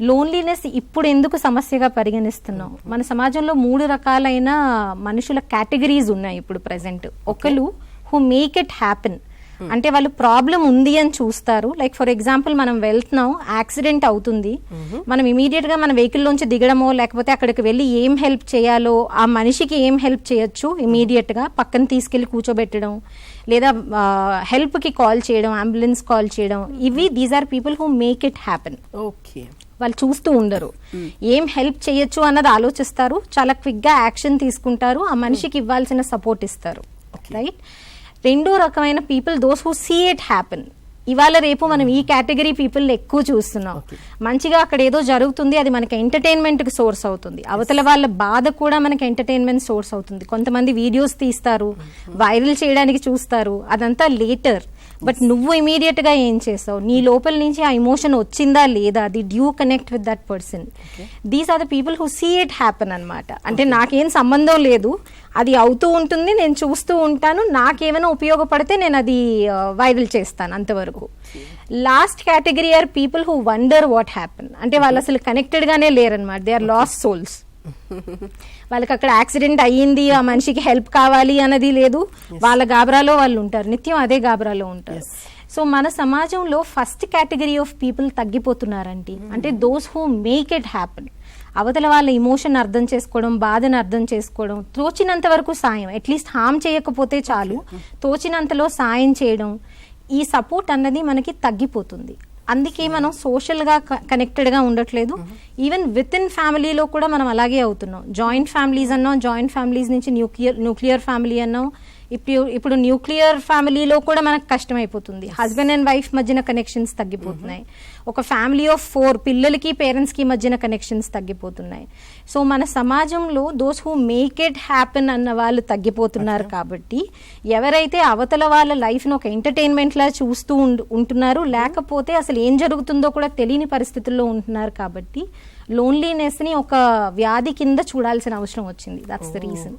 Loneliness ఇప్పుడు ఎందుకు సమస్యగా పరిగణిస్తున్నాం? మన సమాజంలో 3 రకాలైన మనుషుల కేటగిరీస్ ఉన్నాయి ఇప్పుడు ప్రెసెంట్. ఒకరు హూ మేక్ ఇట్ హ్యాపెన్, అంటే వాళ్ళు ప్రాబ్లం ఉంది అని చూస్తారు. లైక్ ఫర్ ఎగ్జాంపుల్, మనం వెళ్తున్నాం, యాక్సిడెంట్ అవుతుంది, మనం ఇమీడియట్ గా మన వెహికల్ లోంచి దిగడమో లేకపోతే అక్కడికి వెళ్ళి ఏం హెల్ప్ చేయాలో, ఆ మనిషికి ఏం హెల్ప్ చేయొచ్చు ఇమీడియట్ గా పక్కన తీసుకెళ్లి కూర్చోబెట్టడం, లేదా హెల్ప్ కి కాల్ చేయడం, అంబులెన్స్ కాల్ చేయడం, ఇవి these are people who make it happen. Okay, వాళ్ళు చూస్తూ ఉండరు, ఏం హెల్ప్ చేయొచ్చు అన్నది ఆలోచిస్తారు, చాలా క్విక్ గా యాక్షన్ తీసుకుంటారు, ఆ మనిషికి ఇవ్వాల్సిన సపోర్ట్ ఇస్తారు. రైట్. రెండో రకమైన people those who see it happen. ఇవాళ రేపు మనం ఈ కేటగిరీ పీపుల్ ఎక్కువ చూస్తున్నాం. మంచిగా అక్కడ ఏదో జరుగుతుంది, అది మనకి ఎంటర్టైన్మెంట్ కి సోర్స్ అవుతుంది, అవతల వాళ్ళ బాధ కూడా మనకి ఎంటర్టైన్మెంట్ సోర్స్ అవుతుంది. కొంతమంది వీడియోస్ తీస్తారు, వైరల్ చేయడానికి చూస్తారు, అదంతా లేటర్. బట్ నువ్వు ఇమీడియట్ గా ఏం చేస్తావు, నీ లోపల నుంచి ఆ ఎమోషన్ వచ్చిందా లేదా, did you connect with that person. These are the people who see it happen అనమాట. అంటే నాకేం సంబంధం లేదు, అది అవుతూ ఉంటుంది, నేను చూస్తూ ఉంటాను, నాకేమైనా ఉపయోగపడితే నేను అది వైరల్ చేస్తాను, అంతవరకు. Last category are people who wonder what happen. అంటే వాళ్ళు అసలు కనెక్టెడ్ గానే లేరనమాట, దే ఆర్ లాస్ట్ సోల్స్. వాళ్ళకి అక్కడ యాక్సిడెంట్ అయ్యింది, ఆ మనిషికి హెల్ప్ కావాలి అన్నది లేదు, వాళ్ళ గాబరాలో వాళ్ళు ఉంటారు, నిత్యం అదే గాబరాలో ఉంటారు. సో మన సమాజంలో ఫస్ట్ కేటగిరీ ఆఫ్ పీపుల్ తగ్గిపోతున్నారండి. అంటే those who make it happen. అవతల వాళ్ళ ఎమోషన్ అర్థం చేసుకోవడం, బాధను అర్థం చేసుకోవడం, తోచినంత వరకు సాయం, అట్లీస్ట్ హామ్ చేయకపోతే చాలు, తోచినంతలో సాయం చేయడం, ఈ సపోర్ట్ అన్నది మనకి తగ్గిపోతుంది. అందుకే మనం సోషల్ గా కనెక్టెడ్ గా ఉండట్లేదు. ఈవెన్ విత్ ఇన్ ఫ్యామిలీలో కూడా మనం అలాగే అవుతున్నాం. జాయింట్ ఫ్యామిలీస్ అన్నాం, జాయింట్ ఫ్యామిలీస్ నుంచి న్యూక్లియర్ ఫ్యామిలీ అన్నాం, ఇప్పుడు న్యూక్లియర్ ఫ్యామిలీలో కూడా మనకు కష్టమైపోతుంది. హస్బెండ్ అండ్ వైఫ్ మధ్యన కనెక్షన్స్ తగ్గిపోతున్నాయి. ఒక ఫ్యామిలీ ఆఫ్ 4 పిల్లలకి పేరెంట్స్ కి మధ్యన కనెక్షన్స్ తగ్గిపోతున్నాయి. సో మన సమాజంలో those who make it happen అన్న వాళ్ళు తగ్గిపోతున్నారు. కాబట్టి ఎవరైతే అవతల వాళ్ళ లైఫ్ ను ఒక ఎంటర్టైన్మెంట్ లా చూస్తూ ఉంటున్నారు, లేకపోతే అసలు ఏం జరుగుతుందో కూడా తెలియని పరిస్థితుల్లో ఉంటున్నారు, కాబట్టి లోన్లీనెస్ ని ఒక వ్యాధి కింద చూడాల్సిన అవసరం వచ్చింది. That's the reason.